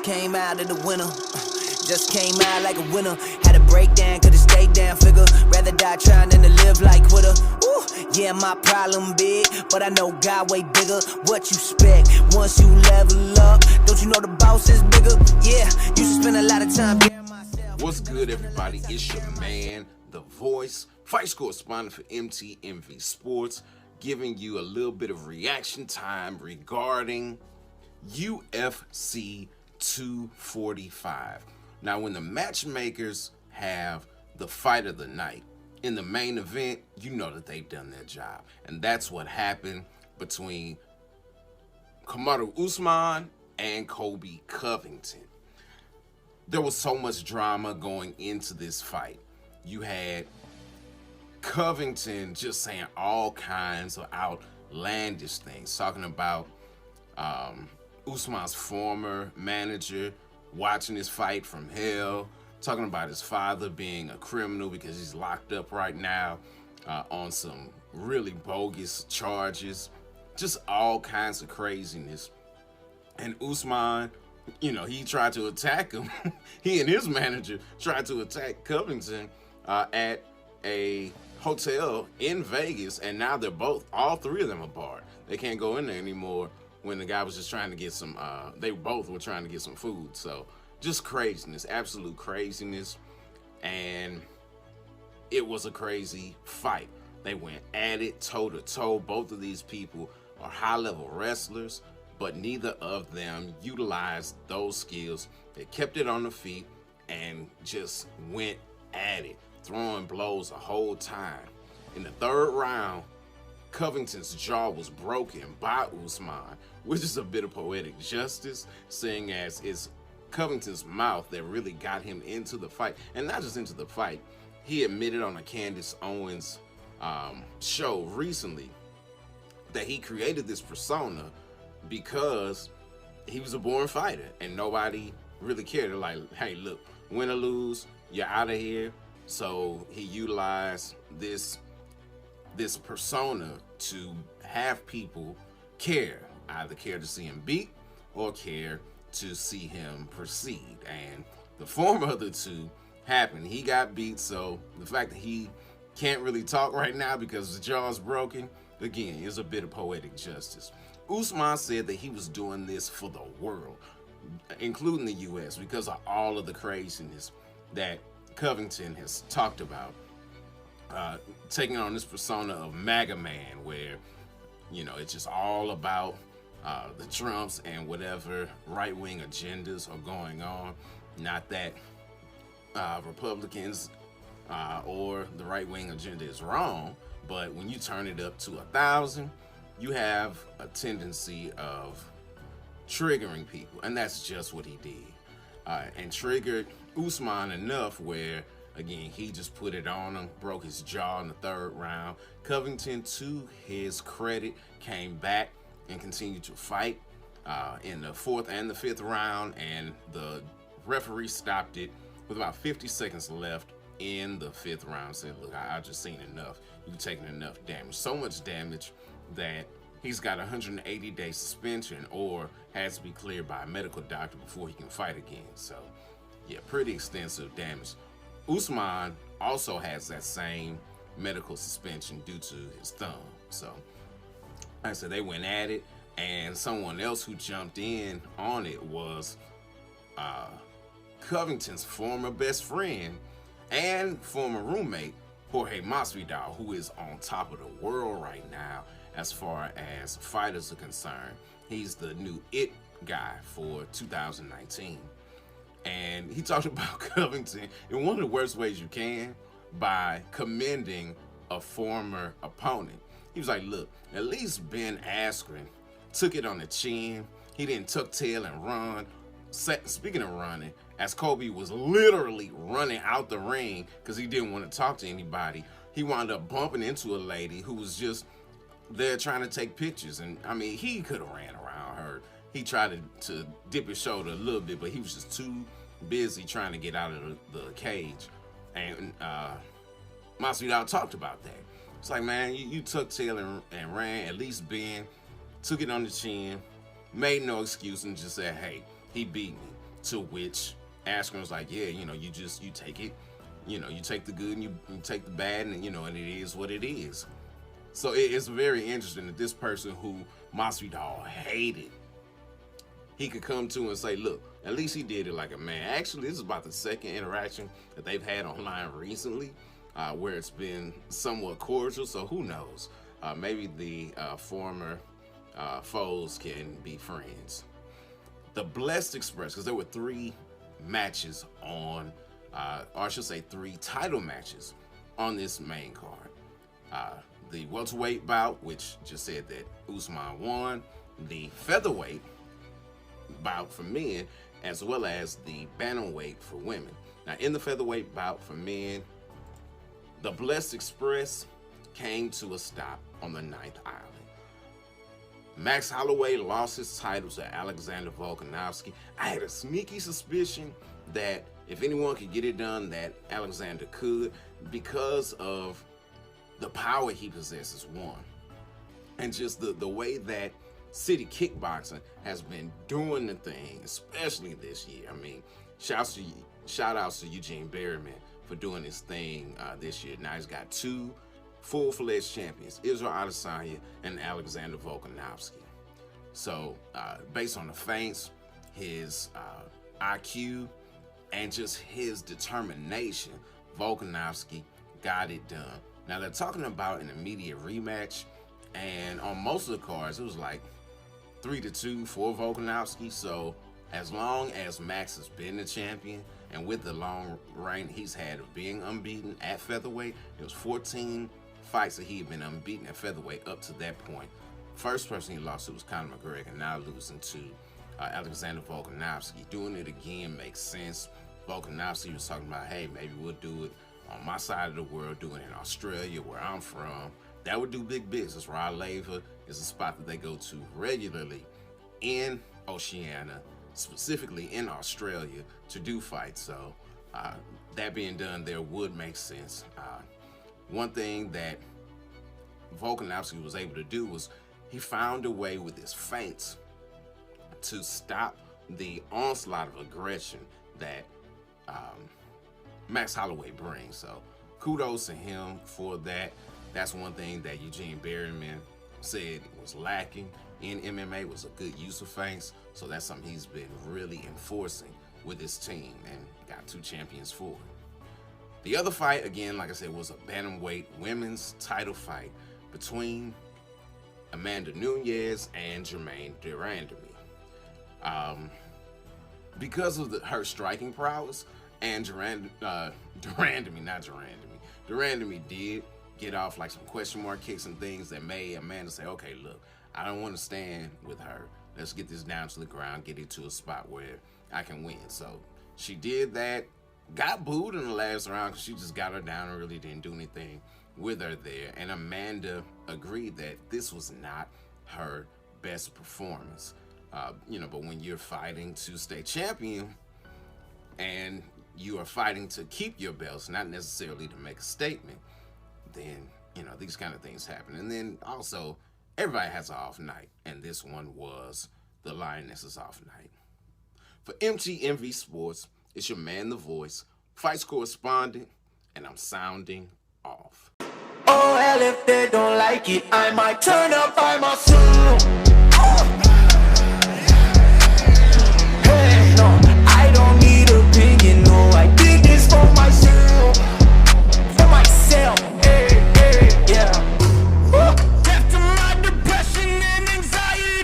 came out of the winter. Just came out like a winner. Had a breakdown, could've stayed down, figure. Rather die trying than to live like quitter. Ooh, yeah, my problem big, but I know God way bigger. What you expect once you level up? Don't you know the boss is bigger? Yeah, you should spend a lot of time getting myself. What's good, everybody? It's your man, The Voice, fight correspondent for MTMV Sports, giving you a little bit of reaction time regarding UFC 245. Now, when the matchmakers have the fight of the night in the main event, you know that they've done their job. And that's what happened between Kamaru Usman and Colby Covington. There was so much drama going into this fight. You had Covington just saying all kinds of outlandish things, talking about Usman's former manager watching his fight from hell, talking about his father being a criminal because he's locked up right now on some really bogus charges, just all kinds of craziness. And Usman, you know, he tried to attack him. He and his manager tried to attack Covington at a hotel in Vegas, and now they're all three of them are barred. They can't go in there anymore when the guy was just trying to get some, they both were trying to get some food. So just craziness, absolute craziness. And it was a crazy fight. They went at it toe to toe. Both of these people are high level wrestlers, but neither of them utilized those skills. They kept it on the feet and just went at it, throwing blows the whole time. In the third round, Covington's jaw was broken by Usman, which is a bit of poetic justice, seeing as it's Covington's mouth that really got him into the fight. And not just into the fight, he admitted on a Candace Owens show recently that he created this persona because he was a born fighter and nobody really cared. They're like, hey, look, win or lose, you're out of here. So he utilized this persona to have people care, either care to see him beat or care to see him proceed. And the former of the two happened. He got beat, so the fact that he can't really talk right now because his jaw's broken, again, is a bit of poetic justice. Usman said that he was doing this for the world, including the US, because of all of the craziness that Covington has talked about, taking on this persona of MAGA man, where, you know, it's just all about the Trumps and whatever right-wing agendas are going on. Not that Republicans or the right-wing agenda is wrong, but when you turn it up to 1,000, you have a tendency of triggering people, and that's just what he did. And triggered Usman enough where, again, he just put it on him, broke his jaw in the third round. Covington, to his credit, came back and continued to fight in the fourth and the fifth round, and the referee stopped it with about 50 seconds left in the fifth round. Said, look, I just seen enough. You've taken enough damage. So much damage that he's got a 180-day suspension or has to be cleared by a medical doctor before he can fight again. So, yeah, pretty extensive damage. Usman also has that same medical suspension due to his thumb. So, like I said, they went at it, and someone else who jumped in on it was Covington's former best friend and former roommate, Jorge Masvidal, who is on top of the world right now as far as fighters are concerned. He's the new it guy for 2019. And he talked about Covington in one of the worst ways you can, by commending a former opponent. He was like, look, at least Ben Askren took it on the chin. He didn't tuck tail and run. Speaking of running, as Colby was literally running out the ring because he didn't want to talk to anybody, he wound up bumping into a lady who was just there trying to take pictures. And I mean, he could have ran around her. He tried to dip his shoulder a little bit, but he was just too busy trying to get out of the cage. And Masvidal talked about that. It's like, man, you tucked tail and ran. At least Ben took it on the chin, made no excuse, and just said, hey, he beat me. To which Askren was like, yeah, you take it, you take the good and you take the bad, and and it is what it is. So it's very interesting that this person who Masvidal hated, he could come to and say, look, at least he did it like a man. Actually, this is about the second interaction that they've had online recently, where it's been somewhat cordial. So who knows? Maybe the former foes can be friends. The Blessed Express, because there were 3 matches on, or I should say 3 title matches on this main card. The welterweight bout, which just said that Usman won, the featherweight bout for men, as well as the bantamweight for women. Now, in the featherweight bout for men, the Blessed Express came to a stop on the 9th island. Max Holloway lost his title to Alexander Volkanovski. I had a sneaky suspicion that if anyone could get it done, that Alexander could, because of the power he possesses, one, and just the way that City Kickboxing has been doing the thing, especially this year. I mean, shout outs to Eugene Berryman for doing his thing this year. Now he's got 2 full-fledged champions, Israel Adesanya and Alexander Volkanovski. So based on the feints, his IQ, and just his determination, Volkanovski got it done. Now they're talking about an immediate rematch, and on most of the cards it was like 3-2 for Volkanovski. So as long as Max has been the champion, and with the long reign he's had of being unbeaten at featherweight, it was 14 fights that he had been unbeaten at featherweight up to that point. First person he lost to was Conor McGregor, now losing to Alexander Volkanovski. Doing it again makes sense. Volkanovski was talking about, hey, maybe we'll do it on my side of the world, doing it in Australia, where I'm from. That would do big business. Rod Laver is a spot that they go to regularly in Oceania, specifically in Australia, to do fights. So that being done there would make sense. One thing that Volkanovski was able to do was he found a way with his feints to stop the onslaught of aggression that Max Holloway brings. So kudos to him for that. That's one thing that Eugene Berryman said was lacking in MMA, was a good use of feints. So that's something he's been really enforcing with his team, and got 2 champions for it. The other fight, again, like I said, was a bantamweight women's title fight between Amanda Nunes and Germaine de Randamie. Because of her striking prowess, and de Randamie did get off like some question mark kicks and things that made Amanda say, okay, look, I don't want to stand with her. Let's get this down to the ground, get it to a spot where I can win. So she did that, got booed in the last round because she just got her down and really didn't do anything with her there. And Amanda agreed that this was not her best performance. But when you're fighting to stay champion and you are fighting to keep your belts, not necessarily to make a statement, then, these kind of things happen. And then also, everybody has an off night, and this one was the Lioness's off night. For MTMV Sports, it's your man, The Voice, fights correspondent, and I'm sounding off. Oh, hell, if they don't like it, I might turn up by myself.